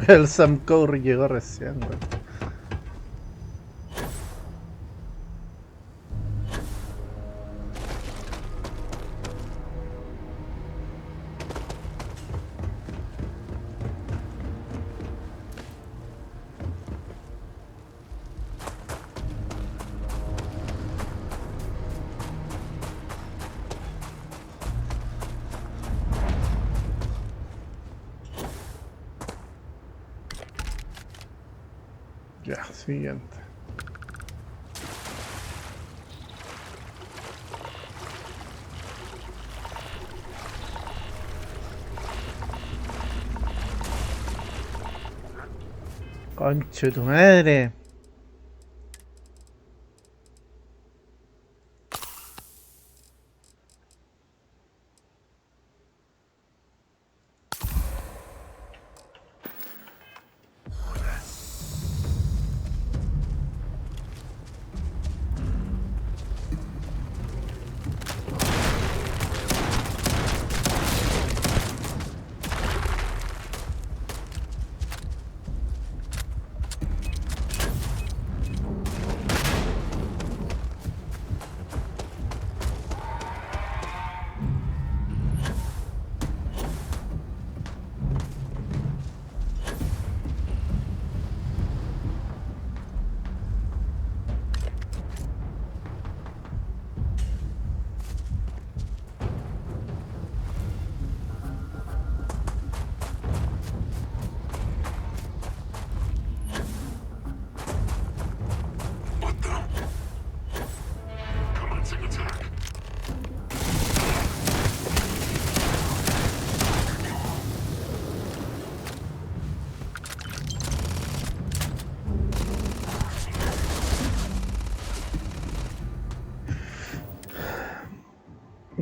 El Sam Curry llegó recién, weón. Ya, siguiente. Conche tu madre.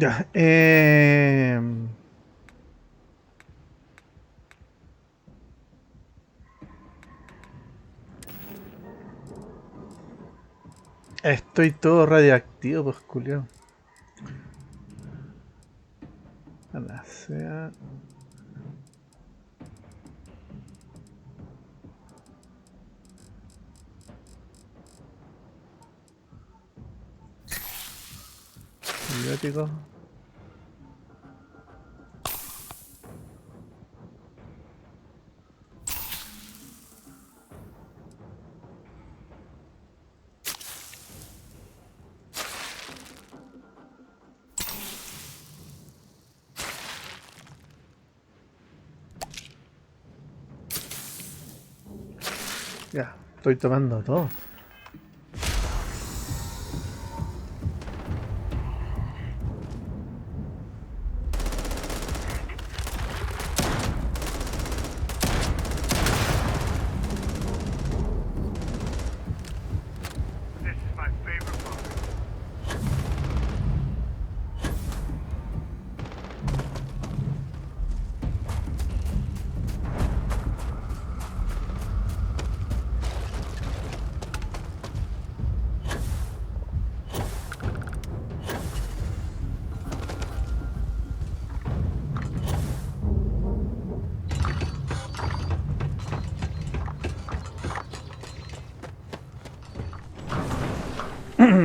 Ya, estoy todo radioactivo, pues, culiao. Ojalá sea... Antibiótico. Ya, estoy tomando todo. This is my favorite part.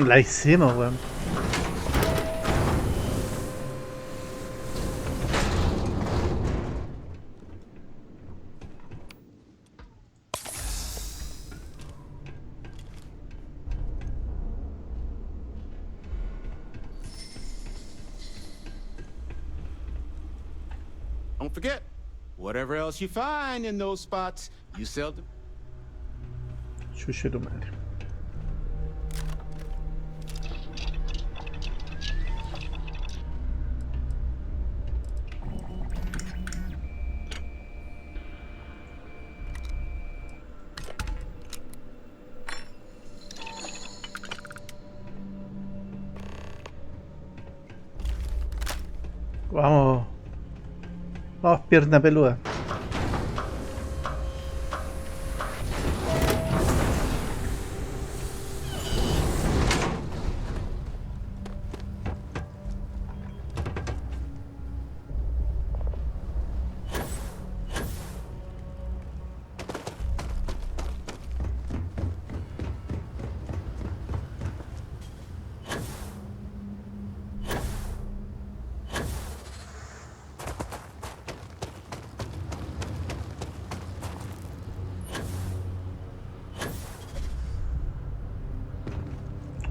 La hicimos, weón. Don't forget, whatever else you find in those spots, you sell them. Chucha tu madre. Vamos. Vamos, pierna peluda.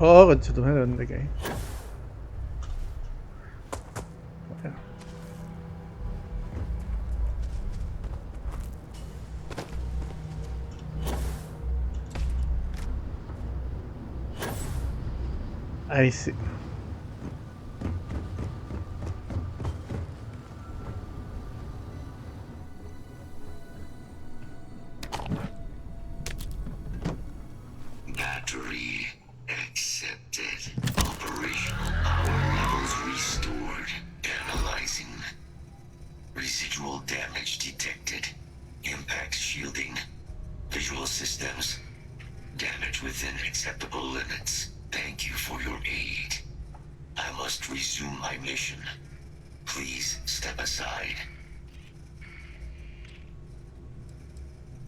Oh, conchetumare, ¿dónde caí? Bueno. Ahí sí. Battery accepted. Operational power levels restored. Analyzing. Residual damage detected. Impact shielding. Visual systems. Damage within acceptable limits. Thank you for your aid. I must resume my mission. Please step aside.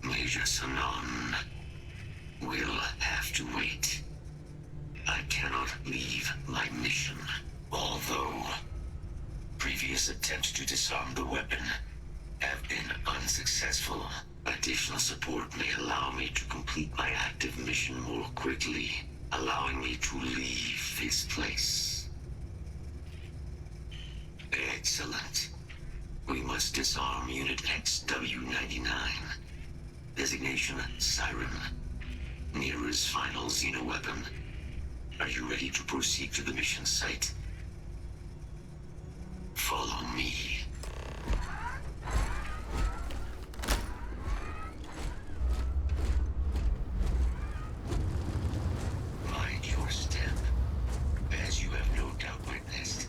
Major Sanon will have to wait. I cannot leave my mission. Although previous attempts to disarm the weapon have been unsuccessful, additional support may allow me to complete my active mission more quickly, allowing me to leave this place. Excellent. We must disarm Unit XW-99. Designation Siren. Nearest final xeno-weapon. Are you ready to proceed to the mission site? Follow me. Mind your step. As you have no doubt witnessed,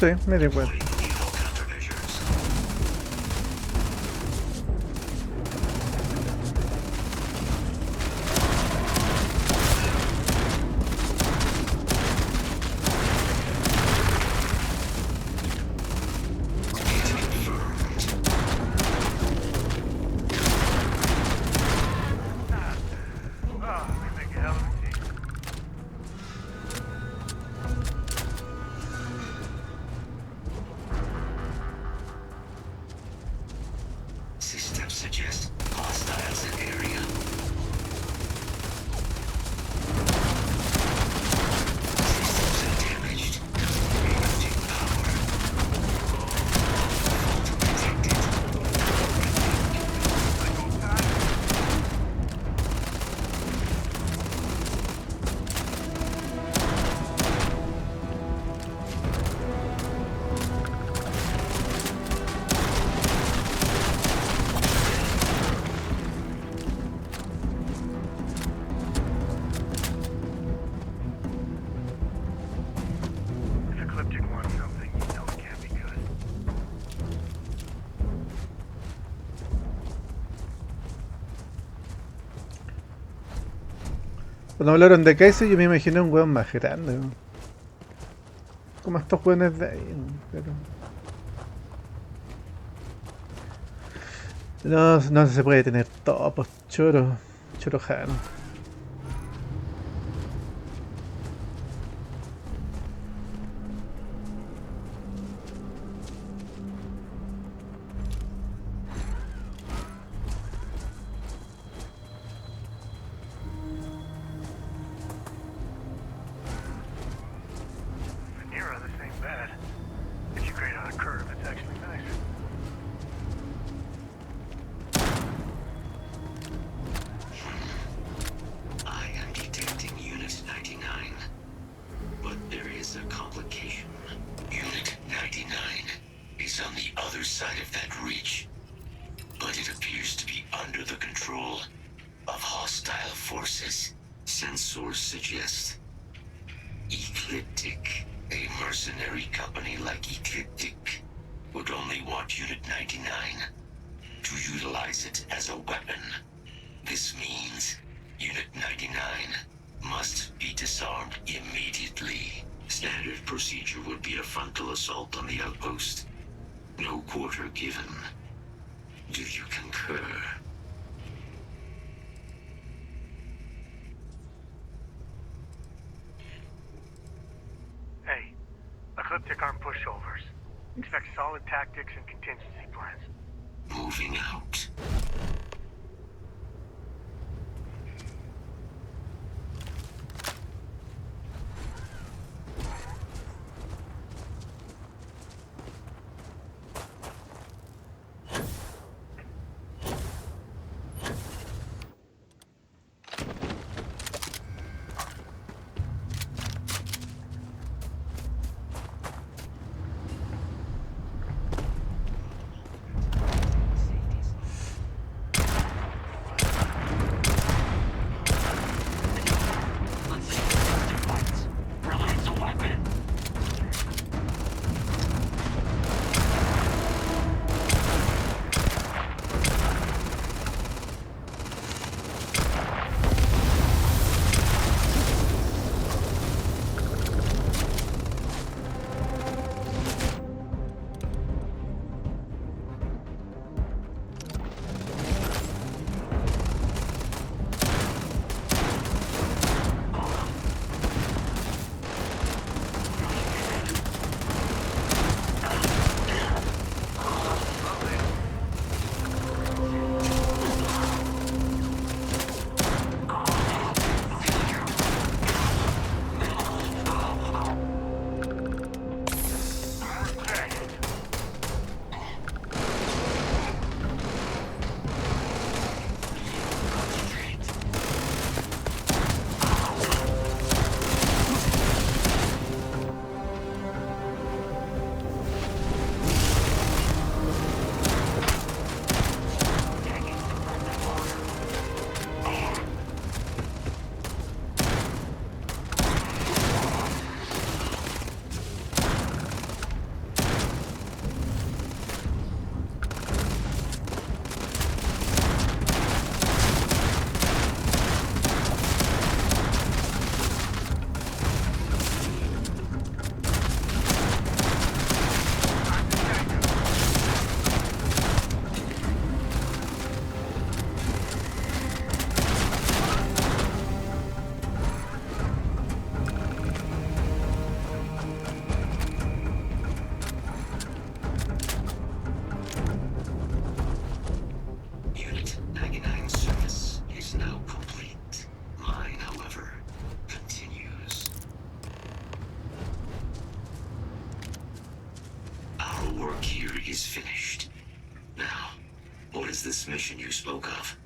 Sí, me di cuenta. Systems suggest hostiles in area. Systems are damaged. Rerouting power. Fault detected. If Ecliptic wants something, you know it can't be good. Cuando hablaron de Kaiser yo me imaginé un weón más grande, ¿no? Como estos weones de ahí, ¿no? Pero... no se puede tener todo, pues chorojano. Vanera, this ain't bad. If you grade on a curve, it's actually nice. I am detecting Unit 99. But there is a complication. Unit 99 is on the other side of that ridge. But it appears to be under the control of hostile forces. Sensors suggest Ecliptic, a mercenary company like Ecliptic, would only want Unit 99 to utilize it as a weapon. This means Unit 99 must be disarmed immediately. Standard procedure would be a frontal assault on the outpost. No quarter given. Do you concur? Hey, Ecliptic aren't pushovers. Expect solid tactics and contingency plans. Moving out. is this mission you spoke of?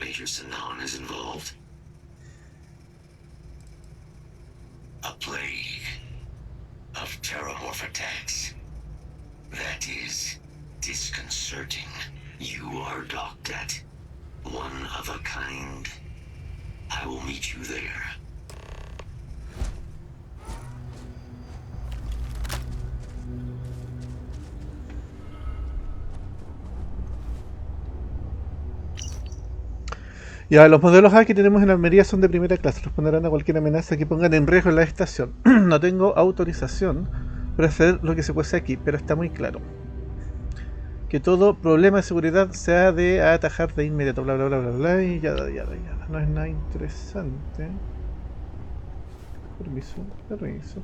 Major Sinan is involved? A plague of terramorph attacks. That is disconcerting. You are docked at one of a kind. I will meet you there. Ya, los modelos A que tenemos en Almería son de primera clase. Responderán a cualquier amenaza que pongan en riesgo en la estación. No tengo autorización para hacer lo que se puede aquí, pero está muy claro que todo problema de seguridad se ha de atajar de inmediato. Bla bla bla bla bla. Y ya. No es nada interesante. Permiso,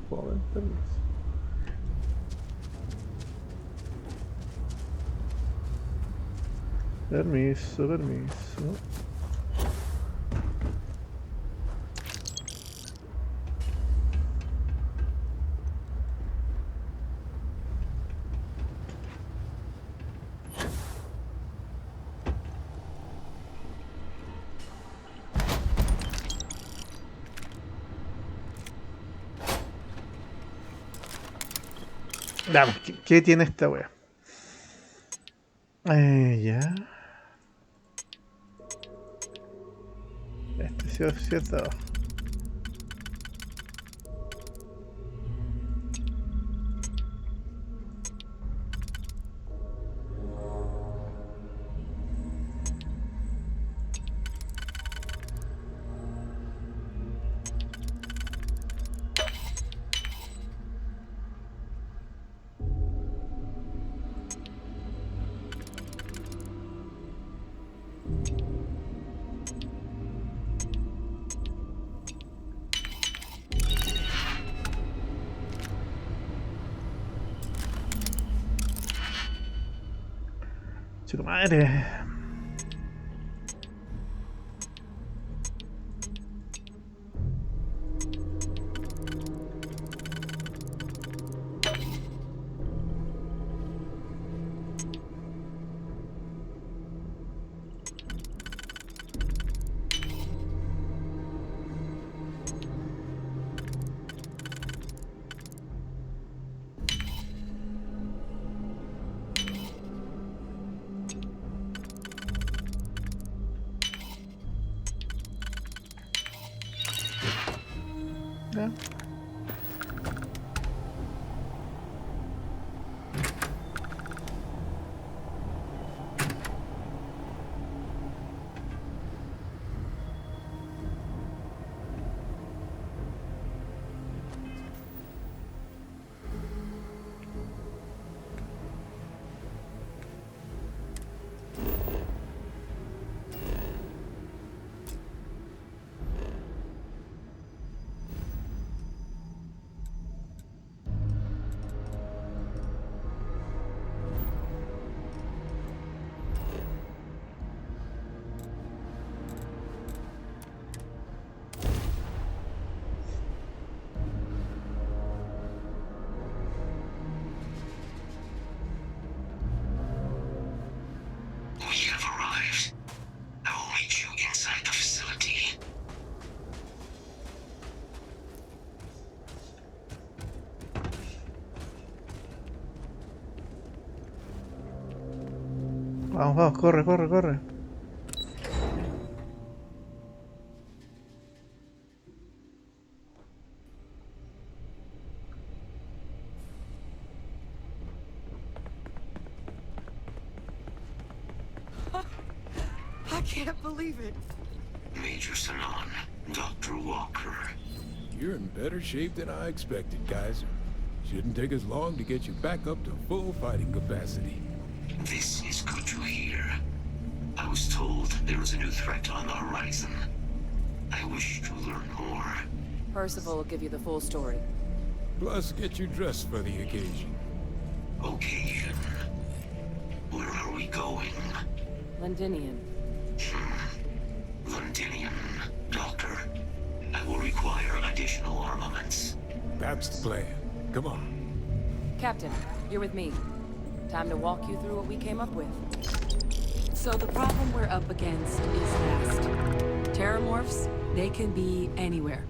joven, permiso. Permiso. Vamos, ¿qué tiene esta wea? Ya. Este sí es cierto. Chico madre. Ya. Vamos, corre. I can't believe it. Major Sinan, Dr. Walker. You're in better shape than I expected, Kaiser. Shouldn't take us long to get you back up to full fighting capacity. This is good to hear. I was told there was a new threat on the horizon. I wish to learn more. Percival will give you the full story. Plus, get you dressed for the occasion. Occasion? Where are we going? Londinian. Londinian. Doctor, I will require additional armaments. That's the plan. Come on. Captain, you're with me. Time to walk you through what we came up with. So the problem we're up against is vast. Terramorphs, they can be anywhere.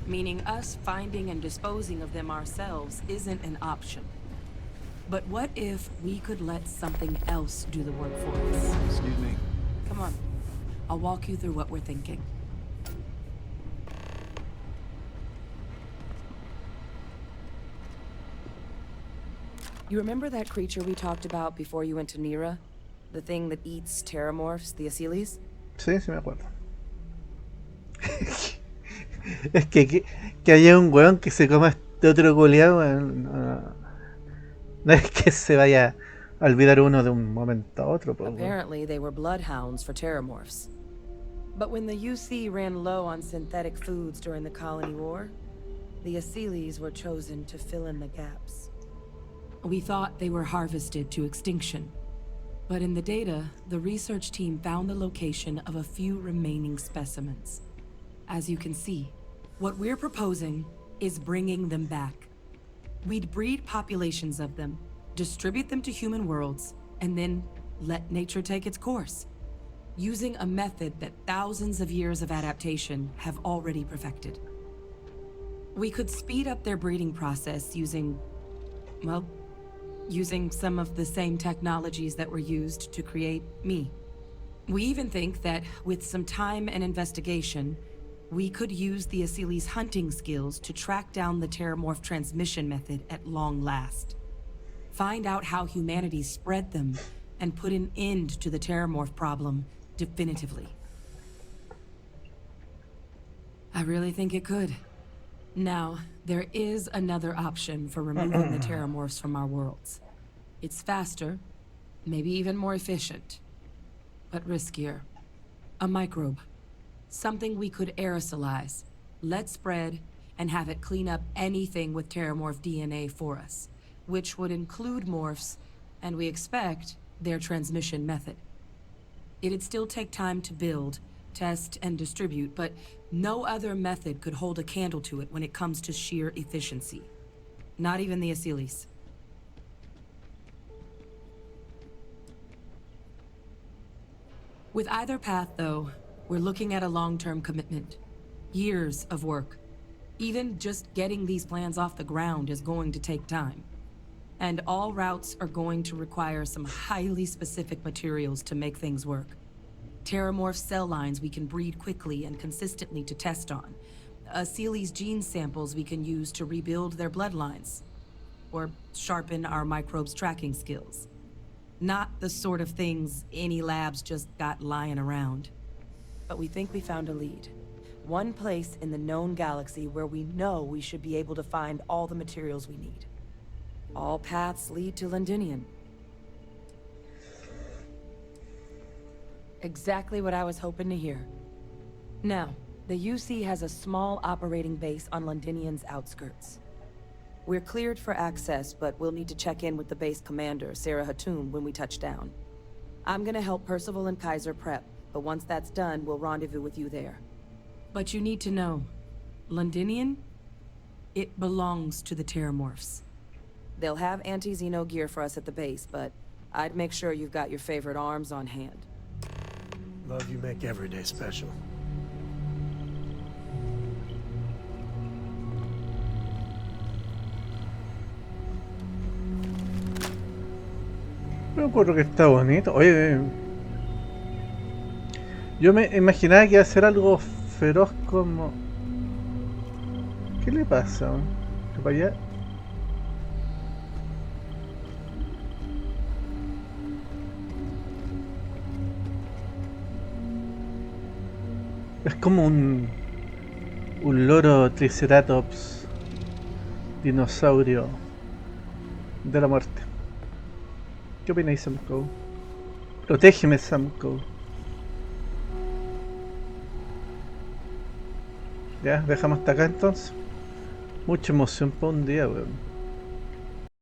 Meaning us finding and disposing of them ourselves isn't an option. But what if we could let something else do the work for us? Excuse me. Come on. I'll walk you through what we're thinking. You remember that creature we talked about before you went to Nira? The thing that eats terramorphs, the Asylees? Sí, sí me acuerdo. Es que haya un weón que se coma este otro goleado, no es que se vaya a olvidar uno de un momento a otro. Apparently they were bloodhounds for terramorphs. But when the UC ran low on synthetic foods during the colony war, the Asylees were chosen to fill in the gaps. We thought they were harvested to extinction. But in the data, the research team found the location of a few remaining specimens. As you can see, what we're proposing is bringing them back. We'd breed populations of them, distribute them to human worlds, and then let nature take its course, using a method that thousands of years of adaptation have already perfected. We could speed up their breeding process using, well, using some of the same technologies that were used to create me. We even think that with some time and investigation, we could use the Asylees' hunting skills to track down the terramorph transmission method at long last. Find out how humanity spread them and put an end to the terramorph problem definitively. I really think it could. Now, there is another option for removing the terramorphs from our worlds. It's faster, maybe even more efficient, but riskier. A microbe. Something we could aerosolize, let spread, and have it clean up anything with terramorph DNA for us, which would include morphs, and we expect their transmission method. It'd still take time to build, test, and distribute, but no other method could hold a candle to it when it comes to sheer efficiency. Not even the Asylees. With either path, though, we're looking at a long-term commitment. Years of work. Even just getting these plans off the ground is going to take time. And all routes are going to require some highly specific materials to make things work. Terramorph cell lines we can breed quickly and consistently to test on. Asylees' gene samples we can use to rebuild their bloodlines. Or sharpen our microbes' tracking skills. Not the sort of things any labs just got lying around. But we think we found a lead. One place in the known galaxy where we know we should be able to find all the materials we need. All paths lead to Londinian. Exactly what I was hoping to hear. Now, the UC has a small operating base on Londinian's outskirts. We're cleared for access, but we'll need to check in with the base commander, Sarah Hatum, when we touch down. I'm gonna help Percival and Kaiser prep, but once that's done, we'll rendezvous with you there. But you need to know, Londinian, it belongs to the Terramorphs. They'll have anti-Xeno gear for us at the base, but I'd make sure you've got your favorite arms on hand. Love you make every day special. Me acuerdo que está bonito. Oye, yo me imaginaba que iba a ser algo feroz como... ¿Qué le pasa? ¿Qué para allá? Es como un loro triceratops dinosaurio de la muerte. ¿Qué opináis, Samco? Protégeme, Samco. Ya, dejamos hasta acá entonces. Mucha emoción para un día, weón.